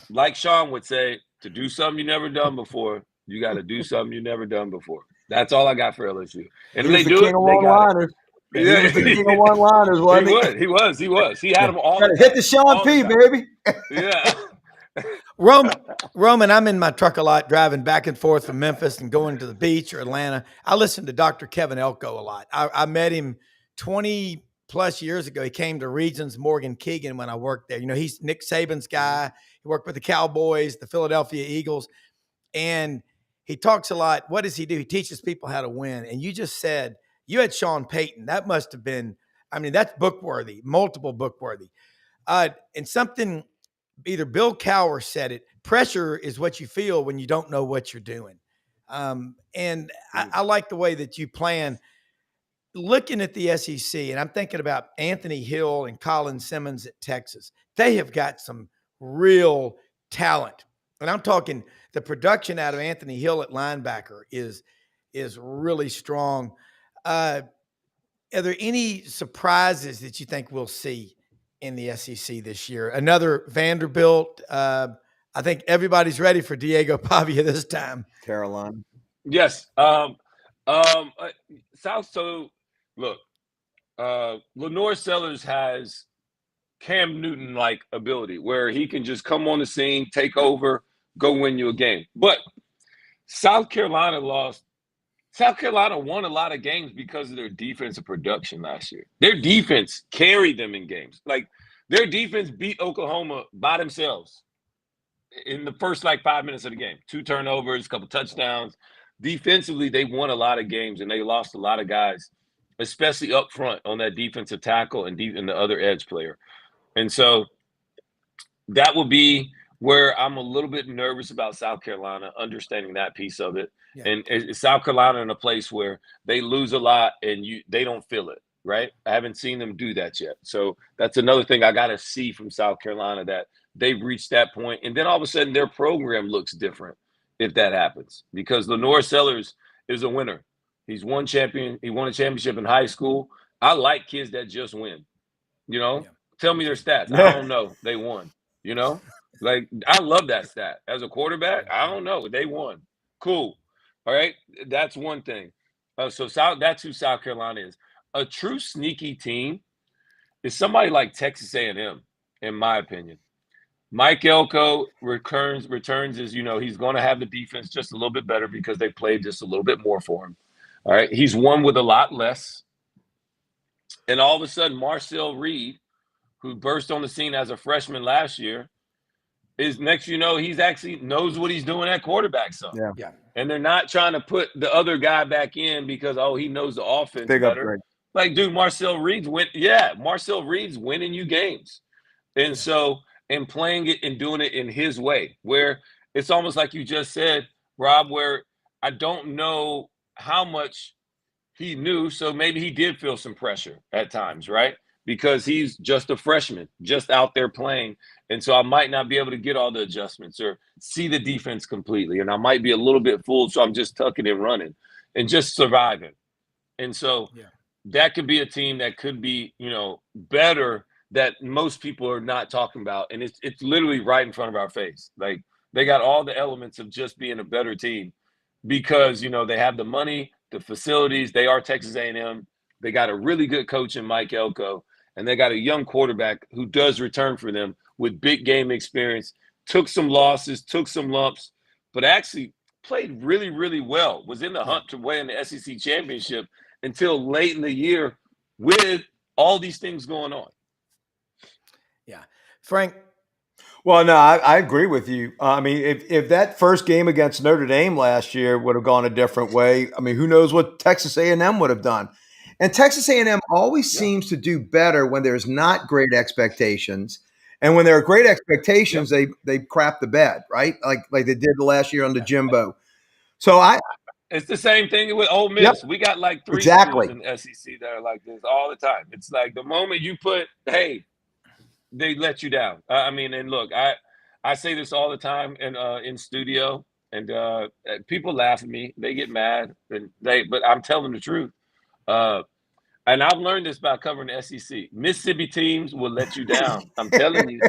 like Sean would say, to do something you never done before, you got to do something you never done before. That's all I got for LSU. And if they do it, they got it. Yeah. He was the king of one-liners, wasn't he? He was. He had them all. Hit the Sean P, baby. Yeah. Roman, I'm in my truck a lot, driving back and forth from Memphis and going to the beach or Atlanta. I listen to Dr. Kevin Elko a lot. I met him 20 plus years ago. He came to Regions Morgan Keegan when I worked there. You know, he's Nick Saban's guy. He worked with the Cowboys, the Philadelphia Eagles, and he talks a lot. What does he do? He teaches people how to win. And you just said you had Sean Payton. That must have been, I mean, that's book worthy, multiple book worthy. And something, either Bill Cowher said it, pressure is what you feel when you don't know what you're doing. And I like the way that you plan. Looking at the SEC, and I'm thinking about Anthony Hill and Colin Simmons at Texas. They have got some real talent. And I'm talking the production out of Anthony Hill at linebacker is really strong. Are there any surprises that you think we'll see in the SEC this year? Another Vanderbilt. I think everybody's ready for Diego Pavia this time. Carolina. Yes. South. So look, Lenore Sellers has Cam Newton like ability where he can just come on the scene, take over, go win you a game. But South Carolina lost. South Carolina won a lot of games because of their defensive production last year. Their defense carried them in games. Like their defense beat Oklahoma by themselves in the first like 5 minutes of the game. 2 turnovers, a couple touchdowns. Defensively, they won a lot of games and they lost a lot of guys, especially up front on that defensive tackle and the other edge player. And so that will be where I'm a little bit nervous about South Carolina, understanding that piece of it. Yeah. And South Carolina in a place where they lose a lot and they don't feel it, right? I haven't seen them do that yet. So that's another thing I got to see from South Carolina, that they've reached that point. And then all of a sudden their program looks different if that happens, because Lenore Sellers is a winner. He's won a championship in high school. I like kids that just win, you know? Yeah. Tell me their stats. I don't know. They won, you know? Like, I love that stat. As a quarterback, I don't know. They won. Cool. All right? That's one thing. That's who South Carolina is. A true sneaky team is somebody like Texas A&M, in my opinion. Mike Elko returns as, he's going to have the defense just a little bit better because they played just a little bit more for him. All right? He's won with a lot less. And all of a sudden, Marcel Reed, who burst on the scene as a freshman last year, is next, he's actually knows what he's doing at quarterback. Yeah. And they're not trying to put the other guy back in because, he knows the offense better. Upgrade. Like, dude, Marcel Reed's winning you games. And so, and playing it and doing it in his way, where it's almost like you just said, Rob, where I don't know how much he knew. So maybe he did feel some pressure at times, right? Because he's just a freshman, just out there playing. And so I might not be able to get all the adjustments or see the defense completely. And I might be a little bit fooled, so I'm just tucking and running and just surviving. And so that could be a team that could be, better, that most people are not talking about. And it's literally right in front of our face. Like, they got all the elements of just being a better team because, they have the money, the facilities. They are Texas A&M. They got a really good coach in Mike Elko. And they got a young quarterback who does return for them with big game experience, took some losses, took some lumps, but actually played really, really well, was in the hunt to win the SEC championship until late in the year with all these things going on. Yeah. Frank? Well, no, I agree with you. I mean, if that first game against Notre Dame last year would have gone a different way, I mean, who knows what Texas A&M would have done. And Texas A&M always seems to do better when there's not great expectations. And when there are great expectations, they crap the bed, right? Like they did the last year under Jimbo. So it's the same thing with Ole Miss. We got like 3 schools in the SEC that are like this all the time. It's like the moment you put, hey, they let you down. I mean, and look, I say this all the time in studio, and people laugh at me. They get mad, but I'm telling the truth. And I've learned this by covering the SEC. Mississippi teams will let you down. I'm telling you.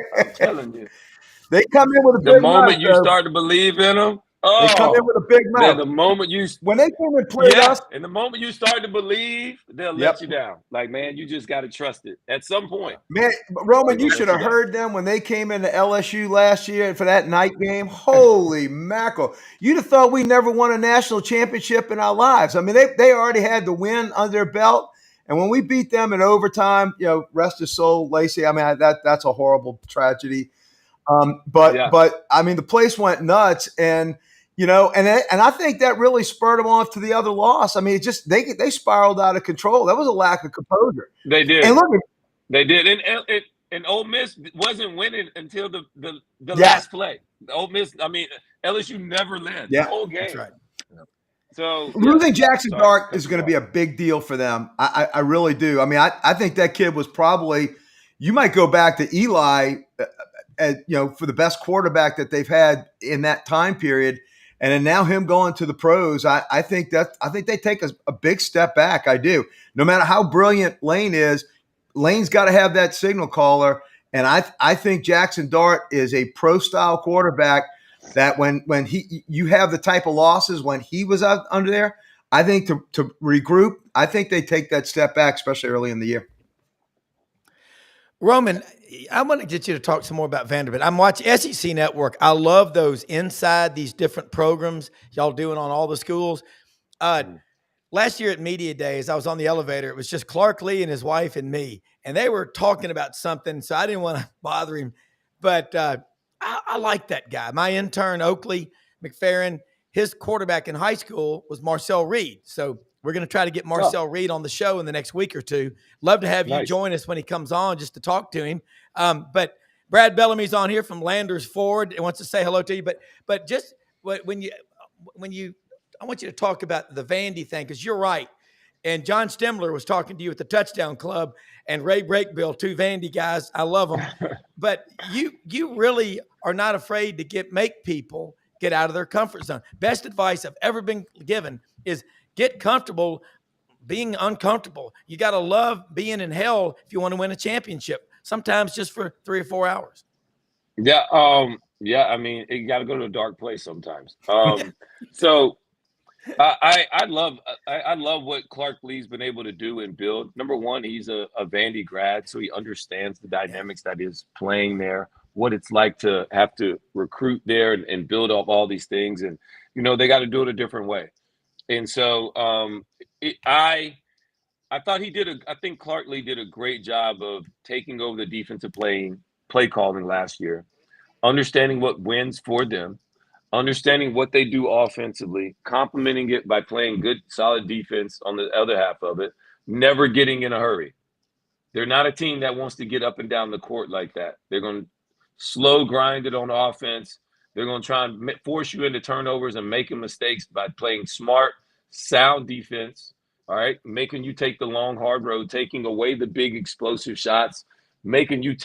They come in with a big the moment you start to believe in them. They come in with a big mouth. The moment when they came and played us, and the moment you start to believe, they'll let you down. Like, man, you just got to trust it at some point. Man, Roman, you should have heard them when they came into LSU last year for that night game. Holy mackerel! You'd have thought we never won a national championship in our lives. I mean, they already had the win under their belt, and when we beat them in overtime, rest his soul, Lacey. I mean, that's a horrible tragedy. But I mean, the place went nuts, and and I think that really spurred them off to the other loss. I mean, it just they spiraled out of control. That was a lack of composure. They did. And look, they did. And Ole Miss wasn't winning until the last play. The Ole Miss, I mean, LSU never led the whole game. That's right. So losing Jackson Dart is going to be a big deal for them. I really do. I mean, I think that kid was probably. You might go back to Eli, for the best quarterback that they've had in that time period. And then now him going to the pros, I think they take a big step back. I do. No matter how brilliant Lane is, Lane's got to have that signal caller. And I think Jackson Dart is a pro style quarterback that when you have the type of losses when he was out under there, I think to regroup, I think they take that step back, especially early in the year. Roman, I want to get you to talk some more about Vanderbilt. I'm watching SEC Network. I love those inside these different programs y'all doing on all the schools. Last year at Media Days, I was on the elevator. It was just Clark Lee and his wife and me, and they were talking about something, so I didn't want to bother him. But I like that guy. My intern, Oakley McFerrin, his quarterback in high school was Marcel Reed. So we're going to try to get Marcel Reed on the show in the next week or two. Love to have you join us when he comes on just to talk to him. But Brad Bellamy's on here from Landers Ford and wants to say hello to you. But just when you I want you to talk about the Vandy thing, because you're right. And John Stemler was talking to you at the Touchdown Club, and Ray Brakebill, two Vandy guys. I love them. But you really are not afraid to make people get out of their comfort zone. Best advice I've ever been given is get comfortable being uncomfortable. You got to love being in hell if you want to win a championship, sometimes just for 3 or 4 hours. Yeah. I mean, you got to go to a dark place sometimes. So I love what Clark Lee's been able to do and build. Number one, he's a Vandy grad, so he understands the dynamics that is playing there, what it's like to have to recruit there and build up all these things. And, they got to do it a different way. And so I thought I think Clark Lee did a great job of taking over the defensive play calling last year, understanding what wins for them, understanding what they do offensively, complementing it by playing good, solid defense on the other half of it, never getting in a hurry. They're not a team that wants to get up and down the court like that. They're going to slow grind it on offense. They're going to try and force you into turnovers and making mistakes by playing smart, sound defense, all right, making you take the long, hard road, taking away the big explosive shots, making you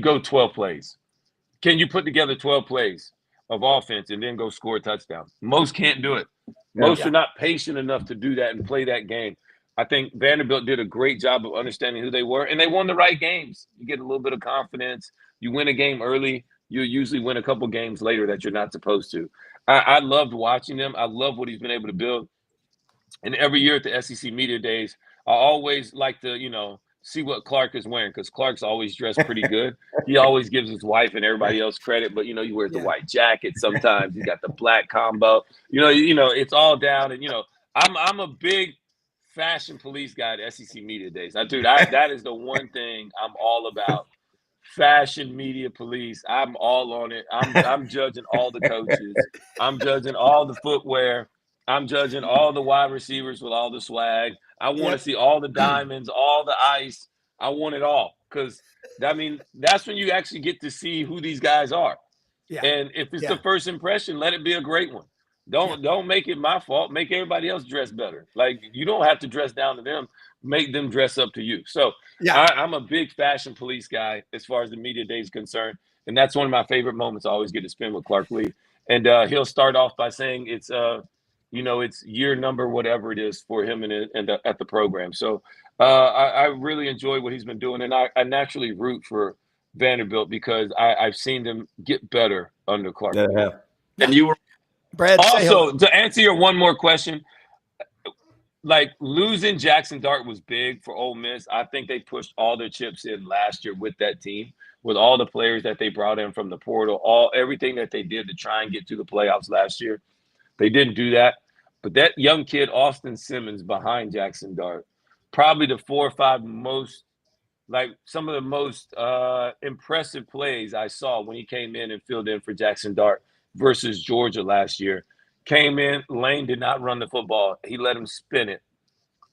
go 12 plays. Can you put together 12 plays of offense and then go score a touchdown? Most can't do it. Most are not patient enough to do that and play that game. I think Vanderbilt did a great job of understanding who they were, and they won the right games. You get a little bit of confidence. You win a game early, you usually win a couple games later that you're not supposed to. I loved watching them. I love what he's been able to build. And every year at the SEC Media Days, I always like to, see what Clark is wearing, because Clark's always dressed pretty good. He always gives his wife and everybody else credit, but he wears the white jacket sometimes. He's got the black combo. It's all down. And I'm a big fashion police guy at SEC Media Days. That is the one thing I'm all about. Fashion media police. I'm all on it. I'm judging all the coaches. I'm judging all the footwear. I'm judging all the wide receivers with all the swag. I want to see all the diamonds, all the ice. I want it all, because, that's when you actually get to see who these guys are. Yeah. And if it's the first impression, let it be a great one. Don't make it my fault. Make everybody else dress better. Like, you don't have to dress down to them. Make them dress up to you. So I'm a big fashion police guy as far as the media day is concerned. And that's one of my favorite moments I always get to spend with Clark Lee. And he'll start off by saying it's year number, whatever it is for him at the program. So I really enjoy what he's been doing. And I naturally root for Vanderbilt because I've seen them get better under Clark. Yeah. And you were Brad. Also, to answer your one more question, like, losing Jackson Dart was big for Ole Miss. I think they pushed all their chips in last year with that team, with all the players that they brought in from the portal, everything that they did to try and get to the playoffs last year. They didn't do that. But that young kid, Austin Simmons, behind Jackson Dart, probably the 4 or 5 some of the most impressive plays I saw when he came in and filled in for Jackson Dart versus Georgia last year. Came in, Lane did not run the football. He let him spin it.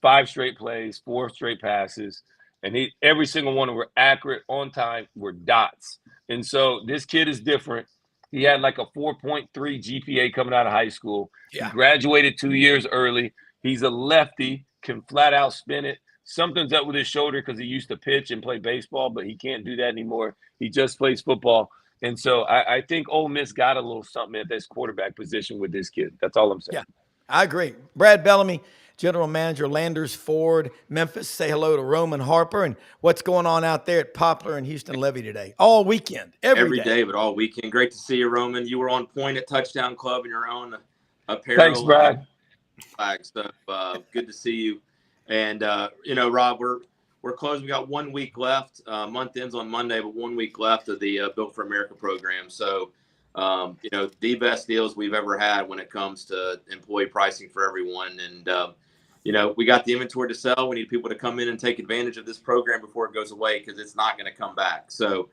5 straight plays, 4 straight passes, and every single one were accurate, on time, were dots. And so this kid is different. He had like a 4.3 GPA coming out of high school. Yeah. He graduated 2 years early. He's a lefty, can flat out spin it. Something's up with his shoulder because he used to pitch and play baseball, but he can't do that anymore. He just plays football. And so I think Ole Miss got a little something at this quarterback position with this kid. That's all I'm saying. Yeah, I agree. Brad Bellamy, General Manager, Landers Ford, Memphis. Say hello to Roman Harper. And what's going on out there at Poplar and Houston Levy today? All weekend, every day, but all weekend. Great to see you, Roman. You were on point at Touchdown Club in your own apparel. Thanks, Brad. So good to see you. And Rob, we're closing. We got 1 week left. Month ends on Monday, but 1 week left of the Built for America program. So, the best deals we've ever had when it comes to employee pricing for everyone. And, we got the inventory to sell. We need people to come in and take advantage of this program before it goes away, because it's not going to come back. So,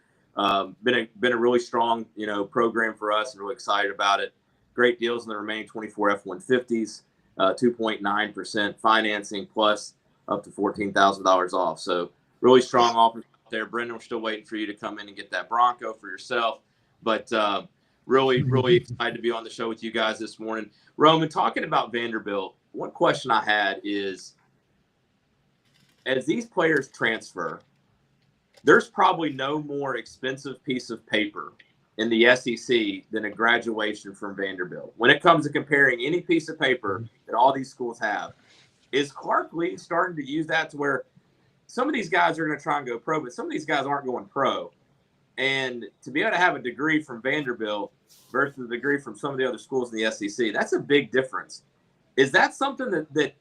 been a really strong, program for us, and really excited about it. Great deals in the remaining 24 F-150s, 2.9% financing plus up to $14,000 off. So really strong offers there. Brendan, we're still waiting for you to come in and get that Bronco for yourself. But really excited to be on the show with you guys this morning. Roman, talking about Vanderbilt, one question I had is, as these players transfer, there's probably no more expensive piece of paper in the SEC than a graduation from Vanderbilt. When it comes to comparing any piece of paper that all these schools have, is Clark Lee starting to use that to where some of these guys are going to try and go pro, but some of these guys aren't going pro? And to be able to have a degree from Vanderbilt versus a degree from some of the other schools in the SEC, that's a big difference. Is that something that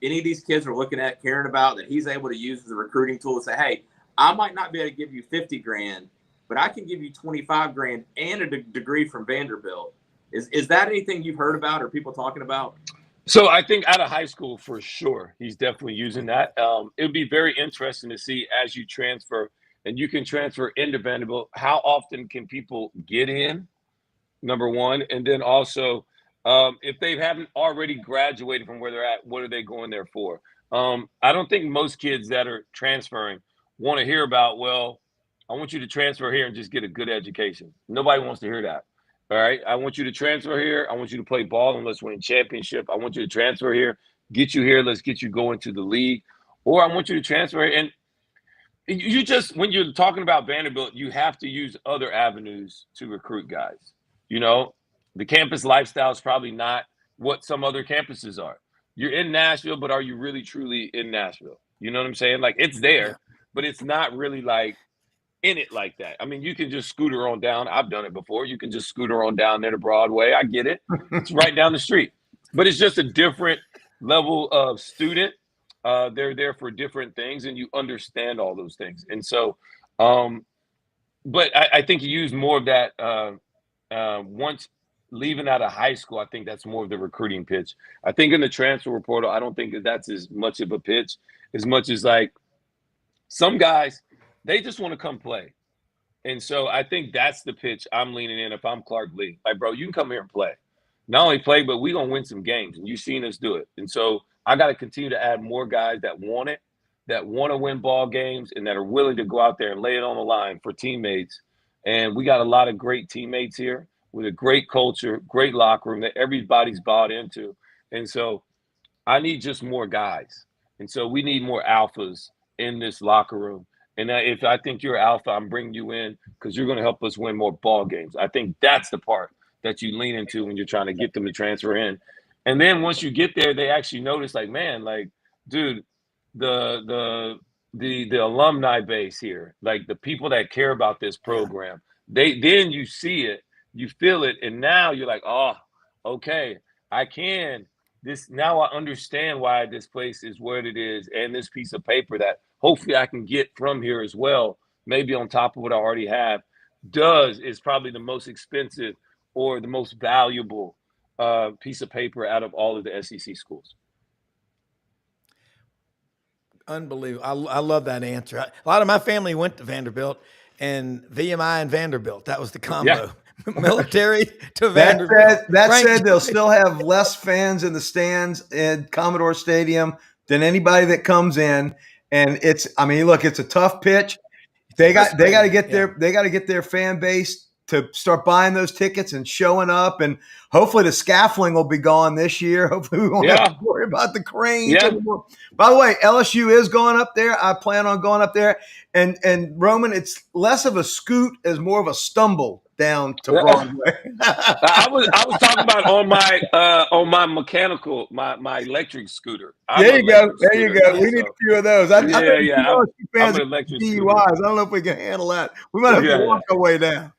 any of these kids are looking at, caring about, that he's able to use as a recruiting tool to say, hey, I might not be able to give you 50 grand, but I can give you 25 grand and a degree from Vanderbilt? Is that anything you've heard about or people talking about? So I think out of high school, for sure, he's definitely using that. It would be very interesting to see as you transfer, and you can transfer into Vanderbilt, how often can people get in, number one, and then also if they haven't already graduated from where they're at, what are they going there for? I don't think most kids that are transferring want to hear about, well, I want you to transfer here and just get a good education. Nobody wants to hear that. All right. I want you to transfer here. I want you to play ball and let's win a championship. I want you to transfer here, get you here. Let's get you going to the league. Or I want you to transfer. And you just, when you're talking about Vanderbilt, you have to use other avenues to recruit guys. The campus lifestyle is probably not what some other campuses are. You're in Nashville, but are you really truly in Nashville? You know what I'm saying? Like, it's there, but it's not really like in it like that. I mean, you can just scooter on down. I've done it before. You can just scooter on down there to Broadway. I get it. It's right down the street. But it's just a different level of student. They're there for different things, and you understand all those things. And so, but I think you use more of that once leaving out of high school. I think that's more of the recruiting pitch. I think in the transfer portal, I don't think that's as much of a pitch as much as like some guys, they just want to come play. And so I think that's the pitch I'm leaning in if I'm Clark Lee. Like, bro, you can come here and play. Not only play, but we're going to win some games. And you've seen us do it. And so I got to continue to add more guys that want it, that want to win ball games, and that are willing to go out there and lay it on the line for teammates. And we got a lot of great teammates here with a great culture, great locker room that everybody's bought into. And so I need just more guys. And so we need more alphas in this locker room. And if I think you're alpha, I'm bringing you in because you're going to help us win more ball games. I think that's the part that you lean into when you're trying to get them to transfer in. And then once you get there, they actually notice, like, man, like, dude, the alumni base here, like the people that care about this program, then you see it, you feel it, and now you're like, oh, okay, now I understand why this place is what it is, and this piece of paper that hopefully I can get from here as well, maybe on top of what I already have, is probably the most expensive or the most valuable piece of paper out of all of the SEC schools. Unbelievable. I love that answer. A lot of my family went to Vanderbilt, and VMI and Vanderbilt. That was the combo. Yeah. Military to Vanderbilt. That said, they'll still have less fans in the stands at Commodore Stadium than anybody that comes in. And it's a tough pitch. They got to get their fan base to start buying those tickets and showing up. And hopefully the scaffolding will be gone this year. Hopefully we won't have to worry about the cranes anymore. By the way, LSU is going up there. I plan on going up there. And Roman, it's less of a scoot as more of a stumble down to Yeah. Broadway. I was talking about on my mechanical, my electric scooter. There you go. There you go. Now, We need so. a few of those. I know Yeah. fans I'm an of electric DUIs. scooter. I don't know if we can handle that. We might have to walk our way down.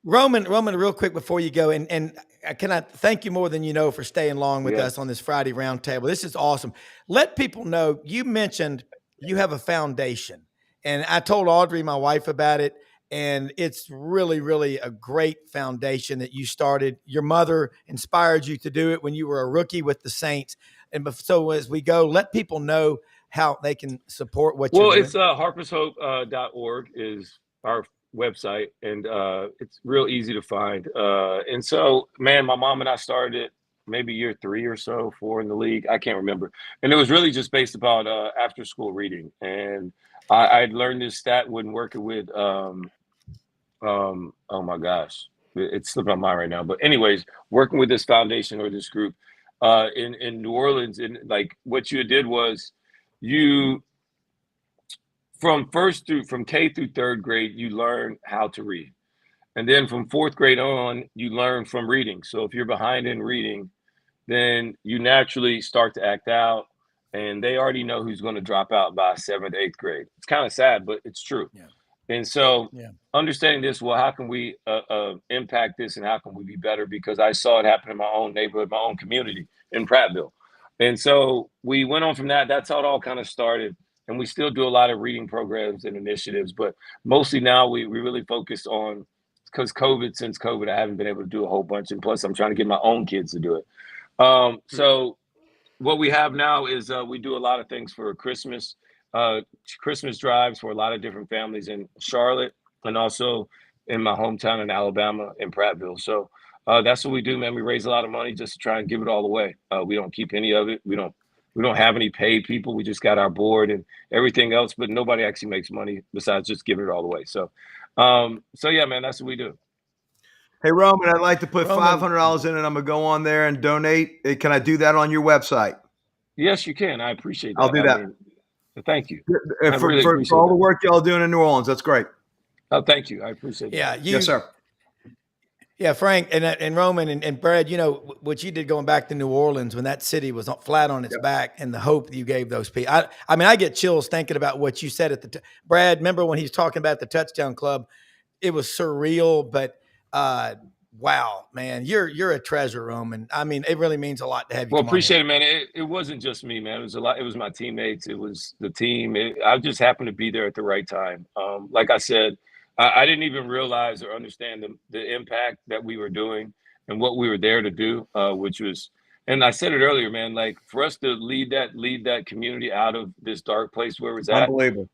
Roman, real quick before you go, and can I thank you more than you know for staying along with us on this Friday roundtable. This is awesome. Let people know, you mentioned you have a foundation, and I told Audrey, my wife, about it, and it's really, really a great foundation that you started. Your mother inspired you to do it when you were a rookie with the Saints. And so as we go, let people know how they can support what you're doing. Well, it's harpershope.org is our website, and it's real easy to find. And so, man, my mom and I started it maybe year 3 or so, 4 in the league. I can't remember. And it was really just based about after school reading. And I'd learned this stat when working with, oh my gosh, it's slipping my mind right now. But anyways, working with this foundation or this group in New Orleans, and like what you did was from K through 3rd grade, you learn how to read. And then from 4th grade on, you learn from reading. So if you're behind in reading, then you naturally start to act out, and they already know who's going to drop out by 7th, 8th grade. It's kind of sad, but it's true. Yeah. And so understanding this, well, how can we impact this, and how can we be better? Because I saw it happen in my own neighborhood, my own community in Prattville. And so we went on from that. That's how it all kind of started. And we still do a lot of reading programs and initiatives, but mostly now we really focus on, because since COVID, I haven't been able to do a whole bunch. And plus I'm trying to get my own kids to do it. So what we have now is we do a lot of things for Christmas drives for a lot of different families in Charlotte, and also in my hometown in Alabama, in Prattville. So that's what we do, man. We raise a lot of money just to try and give it all away. We don't keep any of it. We don't have any paid people. We just got our board and everything else, but nobody actually makes money besides just giving it all away. So, yeah, man, that's what we do. Hey, Roman, I'd like to put $500 in, and I'm going to go on there and donate. Can I do that on your website? Yes, you can. I appreciate that. I'll do that. Thank you. For all the work y'all doing in New Orleans. That's great. Oh, thank you. I appreciate that. Yes, sir. Yeah, Frank and Roman and Brad, you know, what you did going back to New Orleans when that city was flat on its back, and the hope that you gave those people. I mean, I get chills thinking about what you said at Brad, remember when he was talking about the Touchdown Club? It was surreal, but wow, man, you're a treasure, Roman. I mean, it really means a lot to have you. Well, appreciate it, man. It wasn't just me, man. It was a lot. It was my teammates. It was the team. I just happened to be there at the right time. Like I said, I didn't even realize or understand the impact that we were doing and what we were there to do, which was, and I said it earlier, man, like for us to lead that community out of this dark place where it was at, unbelievable.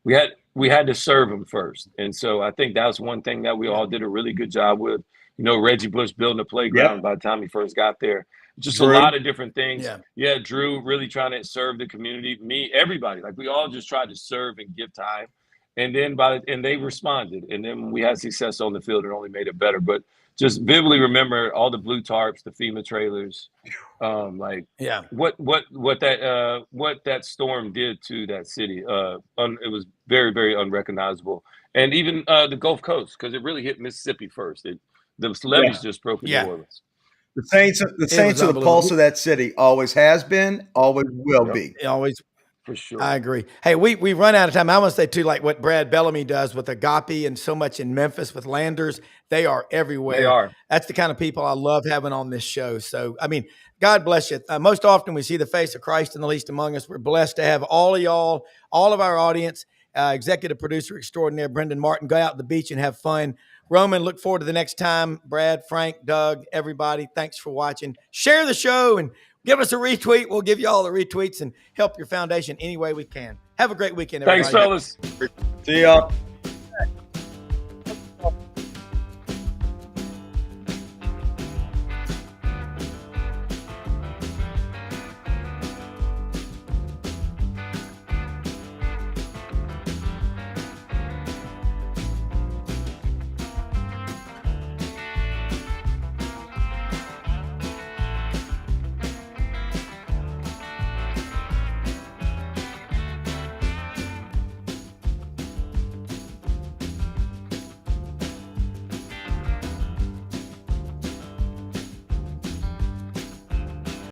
We had to serve them first. And so I think that was one thing that we all did a really good job with. You know, Reggie Bush building a playground by the time he first got there. Just Drew. A lot of different things. Yeah, Drew really trying to serve the community. Me, everybody. Like we all just tried to serve and give time. And then they responded. And then when we had success on the field, it only made it better. But just vividly remember all the blue tarps, the FEMA trailers, what that storm did to that city. It was very, very unrecognizable. And even the Gulf Coast, because it really hit Mississippi first. The levees just broke in New Orleans. The Saints are the pulse of that city. Always has been, always will be. Always. For sure. I agree. Hey, we run out of time. I want to say too, like what Brad Bellamy does with Agape and so much in Memphis with Landers, they are everywhere. They are. That's the kind of people I love having on this show. So, I mean, God bless you. Most often we see the face of Christ in the least among us. We're blessed to have all of y'all, all of our audience, executive producer extraordinaire, Brendan Martin, go out to the beach and have fun. Roman, look forward to the next time. Brad, Frank, Doug, everybody, thanks for watching. Share the show and give us a retweet. We'll give you all the retweets and help your foundation any way we can. Have a great weekend, everybody. Thanks, fellas. See y'all.